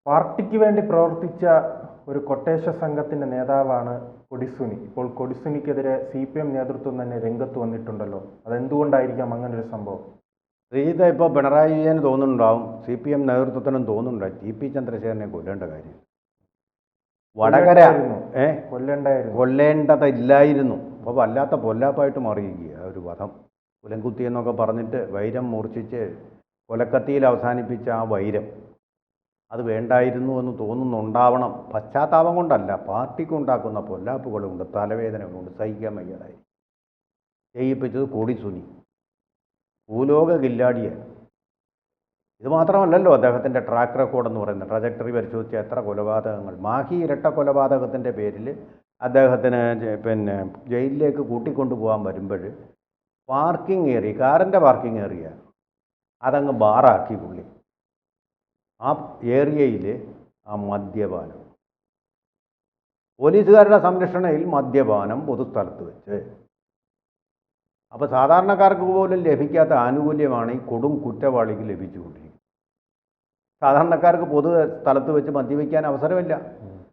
പാർട്ടിക്ക് വേണ്ടി പ്രവർത്തിച്ച ഒരു കൊട്ടേഷ സംഘത്തിന്റെ നേതാവാണ് കൊടിസുനി. ഇപ്പോൾ കൊടിസുനിക്കെതിരെ CPM നേതൃത്വം തന്നെ രംഗത്ത് വന്നിട്ടുണ്ടല്ലോ. അതെന്തുകൊണ്ടായിരിക്കാം അങ്ങനെ ഒരു സംഭവം? ശ്രീജിത്ത്, ഇപ്പോൾ പിണറായി വിജയന് തോന്നുന്നുണ്ടാവും, CPM നേതൃത്വത്തിനും തോന്നുന്നുണ്ടാവും TP ചന്ദ്രശേഖരനെ കൊല്ലേണ്ട കാര്യം. വടകര കൊല്ലേണ്ടതില്ലായിരുന്നു. അപ്പോൾ വല്ലാത്ത പൊല്ലാപ്പായിട്ട് മാറിയിരിക്കുക ഒരു വധം. കുലംകുത്തി എന്നൊക്കെ പറഞ്ഞിട്ട് വൈരം മൂർച്ഛിച്ച് കൊലക്കത്തിയിൽ അവസാനിപ്പിച്ച ആ വൈരം അത് വേണ്ടായിരുന്നു എന്ന് തോന്നുന്നുണ്ടാവണം. പശ്ചാത്താപം കൊണ്ടല്ല, പാർട്ടിക്കുണ്ടാക്കുന്ന പൊല്ലാപ്പുകൾ കൊണ്ട്, തലവേദന കൊണ്ട് സഹിക്കാൻ വയ്യാതായി ചെയ്യിപ്പിച്ചത് കൊടിസുനി. ഭൂലോക കില്ലാടിയാണ്. ഇത് മാത്രമല്ലല്ലോ അദ്ദേഹത്തിൻ്റെ ട്രാക്ക് റെക്കോർഡ് എന്ന് പറയുന്നത്. ട്രജക്ടറി പരിശോധിച്ച എത്ര കൊലപാതകങ്ങൾ. മാഹി ഇരട്ട കൊലപാതകത്തിൻ്റെ പേരിൽ അദ്ദേഹത്തിന് ജയിലിലേക്ക് കൂട്ടിക്കൊണ്ടു പോകാൻ വരുമ്പോൾ പാർക്കിംഗ് ഏരിയ, കാറിൻ്റെ പാർക്കിംഗ് ഏരിയ അതങ്ങ് ബാറാക്കി പുള്ളി. ആ ഏരിയയിൽ ആ മദ്യപാനം, പോലീസുകാരുടെ സംരക്ഷണയിൽ മദ്യപാനം പൊതുസ്ഥലത്ത് വെച്ച്. അപ്പോൾ സാധാരണക്കാർക്ക് പോലും ലഭിക്കാത്ത ആനുകൂല്യമാണ് ഈ കൊടും കുറ്റവാളിക്ക് ലഭിച്ചുകൊണ്ടിരിക്കുന്നത്. സാധാരണക്കാർക്ക് പൊതു സ്ഥലത്ത് വെച്ച് മദ്യപിക്കാൻ അവസരമില്ല.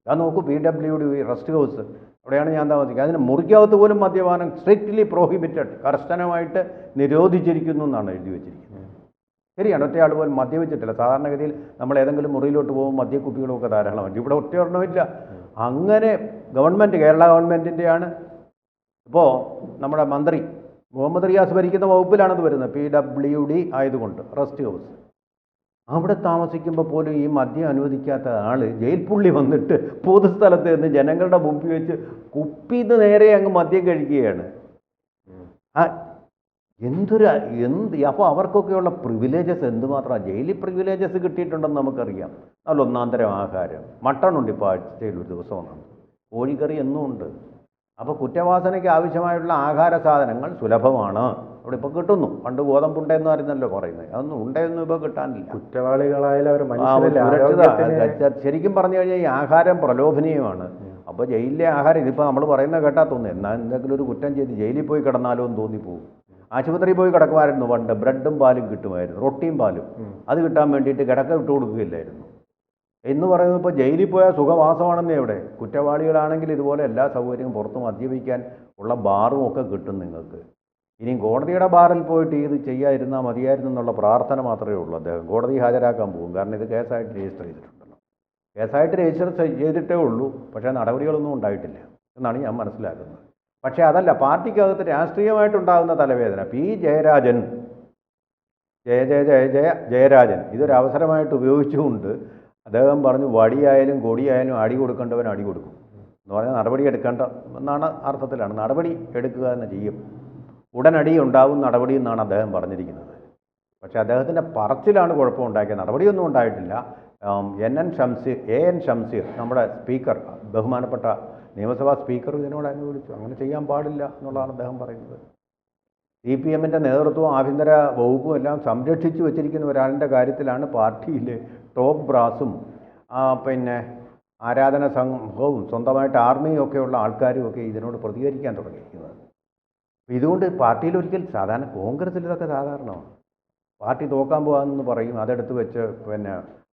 ഞാൻ നോക്കൂ, PWD റെസ്റ്റ് ഹൗസ്, അവിടെയാണ് ഞാൻ താമസിക്കുക. അതിന് മുറിക്കകത്ത് പോലും മദ്യപാനം സ്ട്രിക്റ്റ്ലി പ്രോഹിബിറ്റഡ്, കർശനമായിട്ട് നിരോധിച്ചിരിക്കുന്നു എന്നാണ് എഴുതി വെച്ചിരിക്കുന്നത്. ശരിയാണ്, ഒറ്റയാൾ പോലും മദ്യപിച്ചിട്ടില്ല. സാധാരണഗതിയിൽ നമ്മൾ ഏതെങ്കിലും മുറിയിലോട്ട് പോകുമ്പോൾ മദ്യക്കുപ്പികളുമൊക്കെ ധാരാളമാണ്. ഇവിടെ ഒറ്റയൊരെണ്ണമില്ല. അങ്ങനെ ഗവൺമെൻറ്, കേരള ഗവൺമെൻറ്റിൻ്റെയാണ്. ഇപ്പോൾ നമ്മുടെ മന്ത്രി മുഹമ്മദ് റിയാസ് ഭരിക്കുന്ന വകുപ്പിലാണത് വരുന്നത്. PWD ആയതുകൊണ്ട് റെസ്റ്റ് ഹൗസ്. അവിടെ താമസിക്കുമ്പോൾ പോലും ഈ മദ്യം അനുവദിക്കാത്ത ആൾ ജയിൽ പുള്ളി വന്നിട്ട് പൊതുസ്ഥലത്ത് നിന്ന് ജനങ്ങളുടെ മുമ്പിൽ വെച്ച് കുപ്പിന്ന് നേരെ അങ്ങ് മദ്യം കഴിക്കുകയാണ്. അപ്പോൾ അവർക്കൊക്കെയുള്ള പ്രിവിലേജസ് എന്തുമാത്രമാണ്. ജയിലിൽ പ്രിവിലേജസ് കിട്ടിയിട്ടുണ്ടെന്ന് നമുക്കറിയാം. നല്ല ഒന്നാന്തരം ആഹാരം, മട്ടണുണ്ട് ഇപ്പോൾ ആഴ്ചയിൽ ഒരു ദിവസം ഒന്നാണ്, കോഴിക്കറി എന്നും ഉണ്ട്. അപ്പോൾ കുറ്റവാസനയ്ക്ക് ആവശ്യമായിട്ടുള്ള ആഹാര സാധനങ്ങൾ സുലഭമാണ്, അവിടെ ഇപ്പോൾ കിട്ടുന്നു. പണ്ട് ഗോതമ്പുണ്ടെന്ന് ആയിരുന്നല്ലോ പറയുന്നത്, അതൊന്നും ഉണ്ടെന്നും ഇപ്പോൾ കിട്ടാനില്ല. കുറ്റവാളികളായാലും ശരിക്കും പറഞ്ഞു കഴിഞ്ഞാൽ ഈ ആഹാരം പ്രലോഭനീയമാണ്. അപ്പോൾ ജയിലിലെ ആഹാരം, ഇതിപ്പോൾ നമ്മൾ പറയുന്നത് കേട്ടാൽ തോന്നുന്നു എന്നാൽ എന്തെങ്കിലും ഒരു കുറ്റം ചെയ്ത് ജയിലിൽ പോയി കിടന്നാലോ എന്ന് തോന്നിപ്പോകും. ആശുപത്രിയിൽ പോയി കിടക്കുമായിരുന്നു പണ്ട്, ബ്രെഡും പാലും കിട്ടുമായിരുന്നു, റൊട്ടിയും പാലും. അത് കിട്ടാൻ വേണ്ടിയിട്ട് കിടക്ക വിട്ടു കൊടുക്കുകയില്ലായിരുന്നു എന്ന് പറയുന്നത്. ഇപ്പോൾ ജയിലിൽ പോയാൽ സുഖവാസമാണെന്നേ. ഇവിടെ കുറ്റവാളികളാണെങ്കിൽ ഇതുപോലെ എല്ലാ സൗകര്യവും, പുറത്ത് മദ്യപിക്കാൻ ഉള്ള ബാറും ഒക്കെ കിട്ടും നിങ്ങൾക്ക്. ഇനിയും കോടതിയുടെ ബാറിൽ പോയിട്ട് ഇത് ചെയ്യാതിരുന്നാൽ മതിയായിരുന്നു എന്നുള്ള പ്രാർത്ഥന മാത്രമേ ഉള്ളൂ. അദ്ദേഹം കോടതി ഹാജരാക്കാൻ പോകും. കാരണം ഇത് കേസായിട്ട് രജിസ്റ്റർ ചെയ്തിട്ടുണ്ടല്ലോ. കേസായിട്ട് രജിസ്റ്റർ ചെയ്തിട്ടേ ഉള്ളൂ, പക്ഷേ നടപടികളൊന്നും ഉണ്ടായിട്ടില്ല എന്നാണ് ഞാൻ മനസ്സിലാക്കുന്നത്. പക്ഷേ അതല്ല, പാർട്ടിക്കകത്ത് രാഷ്ട്രീയമായിട്ടുണ്ടാകുന്ന തലവേദന. ജയരാജൻ ഇതൊരവസരമായിട്ട് ഉപയോഗിച്ചുകൊണ്ട് അദ്ദേഹം പറഞ്ഞു, വടിയായാലും കൊടിയായാലും അടി കൊടുക്കേണ്ടവൻ അടി കൊടുക്കും എന്ന് പറഞ്ഞാൽ നടപടി എടുക്കേണ്ട എന്നാണ് അർത്ഥത്തിലാണ്. നടപടി എടുക്കുക തന്നെ ചെയ്യും, ഉടനടി ഉണ്ടാവും നടപടി എന്നാണ് അദ്ദേഹം പറഞ്ഞിരിക്കുന്നത്. പക്ഷേ അദ്ദേഹത്തിൻ്റെ പറച്ചിലാണ് കുഴപ്പമുണ്ടാക്കിയത്. നടപടിയൊന്നും ഉണ്ടായിട്ടില്ല. AN ഷംസീർ നമ്മുടെ സ്പീക്കർ, ബഹുമാനപ്പെട്ട നിയമസഭാ സ്പീക്കർ ഇതിനോട് അനുകൂലിച്ചു. അങ്ങനെ ചെയ്യാൻ പാടില്ല എന്നുള്ളതാണ് അദ്ദേഹം പറയുന്നത്. CPMൻ്റെ നേതൃത്വവും ആഭ്യന്തര വകുപ്പും എല്ലാം സംരക്ഷിച്ചു വച്ചിരിക്കുന്ന ഒരാളിൻ്റെ കാര്യത്തിലാണ് പാർട്ടിയിലെ ടോപ്പ് ബ്രാസും ആരാധന സംഘവും സ്വന്തമായിട്ട് ആർമിയും ഒക്കെയുള്ള ആൾക്കാരും ഒക്കെ ഇതിനോട് പ്രതികരിക്കാൻ തുടങ്ങിയിരിക്കുന്നത്. ഇതുകൊണ്ട് പാർട്ടിയിൽ ഒരിക്കൽ സാധാരണ കോൺഗ്രസ്സിൽ ഇതൊക്കെ സാധാരണമാണ്. പാർട്ടി തോക്കാൻ പോകാമെന്ന് പറയും, അതെടുത്ത് വെച്ച്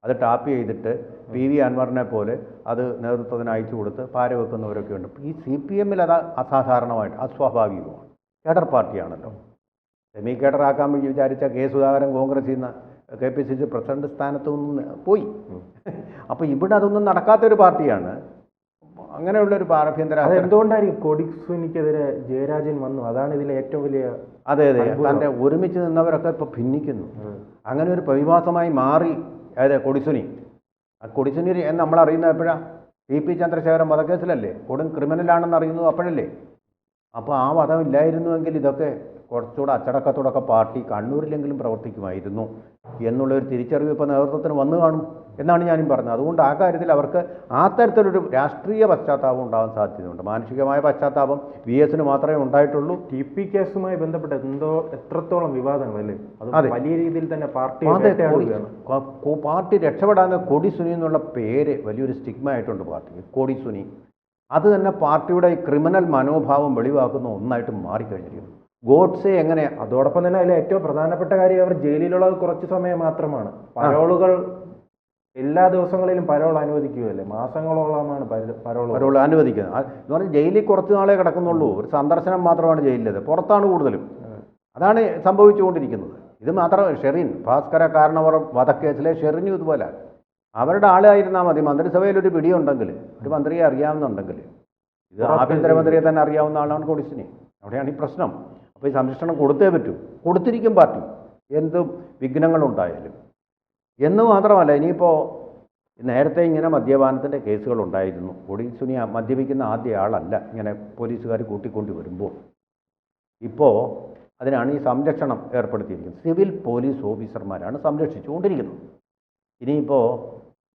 അത് ടാപ്പ് ചെയ്തിട്ട് PV അൻവറിനെ പോലെ അത് നേതൃത്വത്തിന് അയച്ചു കൊടുത്ത് പാര വെക്കുന്നവരൊക്കെ ഉണ്ട്. ഈ CPMൽ അത് അസാധാരണമായിട്ട് അസ്വാഭാവികമാണ്. കേഡർ പാർട്ടിയാണല്ലോ. സെമി കേഡറാക്കാൻ വേണ്ടി വിചാരിച്ച സുധാകരൻ കോൺഗ്രസിൽ നിന്ന് KPCC പ്രസിഡന്റ് സ്ഥാനത്ത് നിന്ന് പോയി. അപ്പോൾ ഇവിടെ അതൊന്നും നടക്കാത്തൊരു പാർട്ടിയാണ്. അങ്ങനെയുള്ളൊരു ആഭ്യന്തര. എന്തുകൊണ്ടായിരിക്കും കൊടിസുനിക്കെതിരെ ജയരാജൻ വന്നു? അതാണ് ഇതിലെ ഏറ്റവും വലിയ. അതെ, തൻ്റെ ഒരുമിച്ച് നിന്നവരൊക്കെ ഇപ്പോൾ ഭിന്നിക്കുന്നു. അങ്ങനെ ഒരു പ്രതിഭാസമായി മാറി. അതായത് കൊടിസുനി എന്ന് നമ്മളറിയുന്നത് എപ്പോഴാണ്? TP ചന്ദ്രശേഖരൻ വധക്കേസിലല്ലേ? കൊടും ക്രിമിനലാണെന്ന് അറിയുന്നത് അപ്പോഴല്ലേ? അപ്പോൾ ആ വധമില്ലായിരുന്നുവെങ്കിൽ ഇതൊക്കെ കുറച്ചുകൂടെ അച്ചടക്കത്തോടൊക്കെ പാർട്ടി കണ്ണൂരിലെങ്കിലും പ്രവർത്തിക്കുമായിരുന്നു എന്നുള്ളൊരു തിരിച്ചറിവ് ഇപ്പോൾ നേതൃത്വത്തിന് വന്നു കാണും എന്നാണ് ഞാനും പറഞ്ഞത്. അതുകൊണ്ട് ആ കാര്യത്തിൽ അവർക്ക് ആ തരത്തിലൊരു രാഷ്ട്രീയ പശ്ചാത്താപം ഉണ്ടാകാൻ സാധ്യതയുണ്ട്. മാനസികമായ പശ്ചാത്താപം VS മാത്രമേ ഉണ്ടായിട്ടുള്ളൂ. TP കേസുമായി ബന്ധപ്പെട്ട് എത്രത്തോളം വിവാദങ്ങളല്ലേ? അത് വലിയ രീതിയിൽ തന്നെ പാർട്ടി രക്ഷപ്പെടാൻ കൊടിസുനി എന്നുള്ള പേര് വലിയൊരു സ്റ്റിഗ്മ ആയിട്ടുണ്ട് പാർട്ടിക്ക്. കൊടിസുനി അത് തന്നെ പാർട്ടിയുടെ ഈ ക്രിമിനൽ മനോഭാവം വെളിവാക്കുന്ന ഒന്നായിട്ട് മാറിക്കഴിഞ്ഞിരിക്കുന്നു. ഗോഡ്സെ എങ്ങനെ? അതോടൊപ്പം തന്നെ അതിലെ ഏറ്റവും പ്രധാനപ്പെട്ട കാര്യം, അവർ ജയിലിലുള്ളത് കുറച്ച് സമയം മാത്രമാണ്. പരോളുകൾ എല്ലാ ദിവസങ്ങളിലും പരോൾ അനുവദിക്കുകയല്ലേ? മാസങ്ങളോളമാണ് പരോൾ അനുവദിക്കുന്നത്. എന്ന് പറഞ്ഞാൽ ജയിലിൽ കുറച്ച് നാളെ കിടക്കുന്നുള്ളൂ. ഒരു സന്ദർശനം മാത്രമാണ് ജയിലിലത്, പുറത്താണ് കൂടുതലും. അതാണ് സംഭവിച്ചുകൊണ്ടിരിക്കുന്നത്. ഇത് മാത്രം ഷെറിൻ ഭാസ്കര കാരണവർ വധക്കേസിലെ ഷെറിനും ഇതുപോലെ അവരുടെ ആളായിരുന്നാൽ മതി. മന്ത്രിസഭയിൽ ഒരു പിടിയുണ്ടെങ്കിൽ, ഒരു മന്ത്രിയെ അറിയാവുന്നുണ്ടെങ്കിൽ, ഇത് ആഭ്യന്തരമന്ത്രിയെ തന്നെ അറിയാവുന്ന ആളാണ് കൊടിസുനി. അവിടെയാണ് ഈ പ്രശ്നം. അപ്പോൾ ഈ സംരക്ഷണം കൊടുത്തേ പറ്റൂ. കൊടുത്തിരിക്കും പാർട്ടി, എന്തും വിഘ്നങ്ങളുണ്ടായാലും. എന്ന് മാത്രമല്ല, ഇനിയിപ്പോൾ നേരത്തെ ഇങ്ങനെ മദ്യപാനത്തിൻ്റെ കേസുകളുണ്ടായിരുന്നു. കൊടിസുനി മദ്യപിക്കുന്ന ആദ്യ ആളല്ല ഇങ്ങനെ പോലീസുകാർ കൂട്ടിക്കൊണ്ട് വരുമ്പോൾ. ഇപ്പോൾ അതിനാണ് ഈ സംരക്ഷണം ഏർപ്പെടുത്തിയിരിക്കുന്നത്. സിവിൽ പോലീസ് ഓഫീസർമാരാണ് സംരക്ഷിച്ചുകൊണ്ടിരിക്കുന്നത്. ഇനിയിപ്പോൾ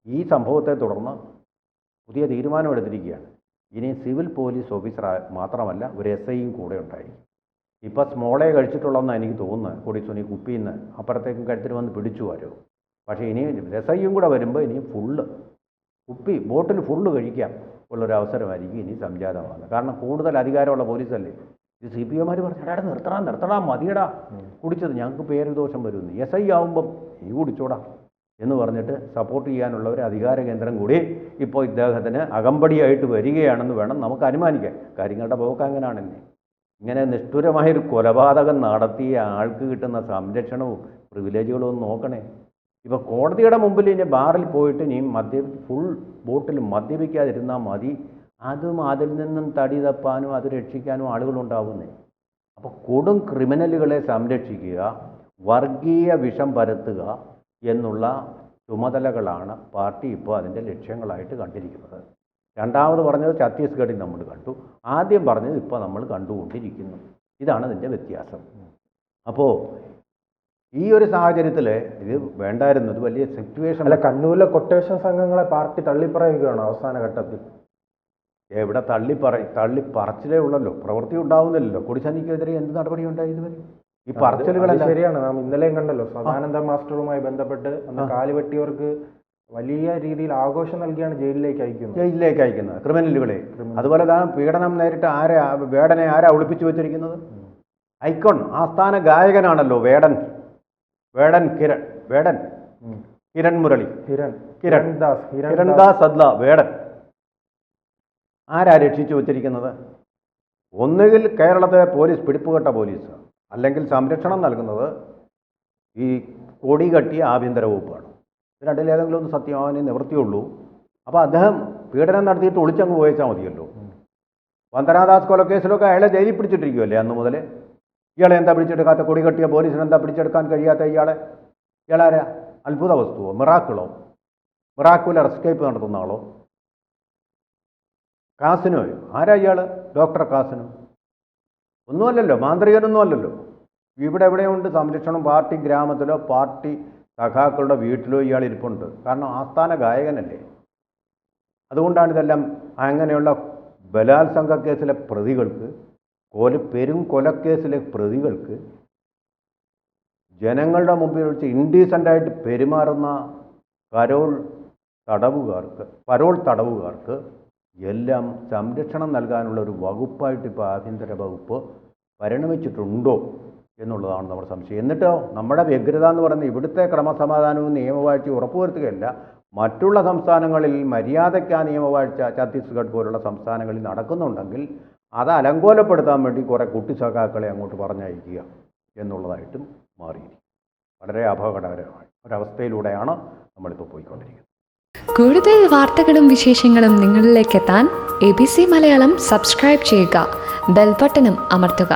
ഈ സംഭവത്തെ തുടർന്ന് പുതിയ തീരുമാനമെടുത്തിരിക്കുകയാണ്. ഇനി സിവിൽ പോലീസ് ഓഫീസർ മാത്രമല്ല, ഒരു SIയും കൂടെ ഉണ്ടായിരിക്കും. ഇപ്പോൾ സ്മോളെ കഴിച്ചിട്ടുള്ളതെന്നാണ് എനിക്ക് തോന്നുന്നത്. കൊടിസുനി കുപ്പിയിൽ നിന്ന് അപ്പുറത്തേക്കും കഴുത്തിൽ വന്ന് പിടിച്ചു വരും. പക്ഷേ ഇനി SIയും കൂടെ വരുമ്പോൾ ഇനി ഫുള്ള് കുപ്പി ബോട്ടിൽ ഫുള്ള് കഴിക്കാം ഉള്ളൊരവസരമായിരിക്കും ഇനി സംജാതമാകുന്നത്. കാരണം കൂടുതൽ അധികാരമുള്ള പോലീസല്ലേ. ഇത് CPOമാർ പറഞ്ഞു, എടാ നിർത്തടാ മതിയടാ കുടിച്ചത്, ഞങ്ങൾക്ക് പേര് ദോഷം വരുമെന്ന്. SI ആവുമ്പം ഈ കുടിച്ചോടാ എന്ന് പറഞ്ഞിട്ട് സപ്പോർട്ട് ചെയ്യാനുള്ള ഒരു അധികാര കേന്ദ്രം കൂടി ഇപ്പോൾ ഇദ്ദേഹത്തിന് അകമ്പടിയായിട്ട് വരികയാണെന്ന് വേണം നമുക്ക് അനുമാനിക്കാൻ. കാര്യങ്ങളുടെ പോക്ക് അങ്ങനെയാണെന്നെ. ഇങ്ങനെ നിഷ്ഠുരമായൊരു കൊലപാതകം നടത്തിയ ആൾക്ക് കിട്ടുന്ന സംരക്ഷണവും പ്രിവിലേജുകളും ഒന്ന് നോക്കണേ. ഇപ്പോൾ കോടതിയുടെ മുമ്പിൽ ഇനി ബാറിൽ പോയിട്ട് ഇനി ഫുൾ ബോട്ടിൽ മദ്യപിക്കാതിരുന്നാൽ മതി. അതും അതിൽ നിന്നും തടി തപ്പാനും അത് രക്ഷിക്കാനും ആളുകളുണ്ടാവുന്നേ. അപ്പോൾ കൊടും ക്രിമിനലുകളെ സംരക്ഷിക്കുക, വർഗീയ വിഷം പരത്തുക എന്നുള്ള ചുമതലകളാണ് പാർട്ടി ഇപ്പോൾ അതിൻ്റെ ലക്ഷ്യങ്ങളായിട്ട് കണ്ടിരിക്കുന്നത്. രണ്ടാമത് പറഞ്ഞത് ഛത്തീസ്ഗഡിൽ നമ്മൾ കണ്ടു, ആദ്യം പറഞ്ഞത് ഇപ്പോൾ നമ്മൾ കണ്ടുകൊണ്ടിരിക്കുന്നു. ഇതാണ് ഇതിൻ്റെ വ്യത്യാസം. അപ്പോൾ ഈ ഒരു സാഹചര്യത്തിൽ ഇത് വേണ്ടായിരുന്നു, ഇത് വലിയ സിറ്റുവേഷൻ അല്ല. കണ്ണൂരിലെ കൊട്ടേഷൻ സംഘങ്ങളെ പാർട്ടി തള്ളിപ്പറയുകയാണ് അവസാന ഘട്ടത്തിൽ. എവിടെ തള്ളിപ്പറച്ചിലേ ഉള്ളല്ലോ, പ്രവൃത്തി ഉണ്ടാവുന്നില്ലല്ലോ. കൊടിസുനിക്കെതിരെ എന്ത് നടപടി ഉണ്ടായി ഇതുവരെ? ഈ പറച്ചിലുകളെല്ലാം ശരിയാണ്. നാം ഇന്നലെയും കണ്ടല്ലോ, സദാനന്ദ മാസ്റ്ററുമായി ബന്ധപ്പെട്ട് അന്ന് കാലുവെട്ടിയവർക്ക് വലിയ രീതിയിൽ ആഘോഷം നൽകിയാണ് ജയിലിലേക്ക് അയക്കുന്നത് ക്രിമിനലുകളെ. അതുപോലെ പീഡനം നേരിട്ട് വേടനെ ആരാ ഒളിപ്പിച്ചു വെച്ചിരിക്കുന്നത്? ഐക്കോൺ ആസ്ഥാന ഗായകനാണല്ലോ കിരൺ മുരളി, കിരൺദാസ് അദ്ല വേടൻ. ആരാ രക്ഷിച്ചു വച്ചിരിക്കുന്നത്? ഒന്നുകിൽ കേരളത്തിലെ പോലീസ്, പിടിപ്പുകെട്ട പോലീസ്, അല്ലെങ്കിൽ സംരക്ഷണം നൽകുന്നത് ഈ കൊടി കെട്ടിയ ആഭ്യന്തര വകുപ്പാണ്. ഇത് രണ്ടിലേതെങ്കിലും ഒന്ന് സത്യമാവാനേ നിവൃത്തിയുള്ളൂ. അപ്പോൾ അദ്ദേഹം പീഡനം നടത്തിയിട്ട് ഒളിച്ചങ്ങ് പോയച്ചാൽ മതിയല്ലോ. വന്ദനാദാസ് കൊലക്കേസിലൊക്കെ അയാളെ ജയിലിൽ പിടിച്ചിട്ടിരിക്കുമല്ലേ അന്ന് മുതൽ. ഇയാളെ എന്താ പിടിച്ചെടുക്കാത്ത? കൊടി കെട്ടിയ പോലീസിന് എന്താ പിടിച്ചെടുക്കാൻ കഴിയാത്ത ഇയാളാരാ? അത്ഭുത വസ്തുവോ? മിറാക്കുലർ എസ്കേപ്പ് നടത്തുന്ന ആളോ? കാസിനോയോ? ആരാ ഇയാൾ? Doctor casino? ഒന്നുമല്ലല്ലോ, മാന്ത്രികനൊന്നും അല്ലല്ലോ. ഇവിടെ എവിടെയുണ്ട് സംരക്ഷണം? പാർട്ടി ഗ്രാമത്തിലോ പാർട്ടി സഖാക്കളുടെ വീട്ടിലോ ഇയാൾ ഇരിപ്പുണ്ട്. കാരണം ആസ്ഥാന ഗായകനല്ലേ. അതുകൊണ്ടാണ് ഇതെല്ലാം. അങ്ങനെയുള്ള ബലാത്സംഗ കേസിലെ പ്രതികൾക്ക്, പെരും കൊലക്കേസിലെ പ്രതികൾക്ക്, ജനങ്ങളുടെ മുമ്പിൽ വെച്ച് ഇൻഡീസൻ്റായിട്ട് പെരുമാറുന്ന പരോൾ തടവുകാർക്ക് എല്ലാം സംരക്ഷണം നൽകാനുള്ള ഒരു വകുപ്പായിട്ട് ഇപ്പോൾ ആഭ്യന്തര വകുപ്പ് പരിണമിച്ചിട്ടുണ്ടോ എന്നുള്ളതാണ് നമ്മുടെ സംശയം. എന്നിട്ടോ നമ്മുടെ വ്യഗ്രത എന്ന് പറയുന്നത് ഇവിടുത്തെ ക്രമസമാധാനവും നിയമവാഴ്ച ഉറപ്പുവരുത്തുകയല്ല, മറ്റുള്ള സംസ്ഥാനങ്ങളിൽ മര്യാദയ്ക്ക് ആ നിയമവാഴ്ച ഛത്തീസ്ഗഡ് പോലുള്ള സംസ്ഥാനങ്ങളിൽ നടക്കുന്നുണ്ടെങ്കിൽ അത് അലങ്കോലപ്പെടുത്താൻ വേണ്ടി കുറേ കുട്ടി സഖാക്കളെ അങ്ങോട്ട് പറഞ്ഞയക്കുക എന്നുള്ളതായിട്ടും മാറിയിരിക്കും. വളരെ അപകടകരമായ ഒരവസ്ഥയിലൂടെയാണ് നമ്മളിപ്പോൾ പോയിക്കൊണ്ടിരിക്കുന്നത്. കൂടുതൽ വാർത്തകളും വിശേഷങ്ങളും നിങ്ങളിലേക്ക് എത്താൻ ABC മലയാളം സബ്സ്ക്രൈബ് ചെയ്യുക, ബെൽ ബട്ടണും അമർത്തുക.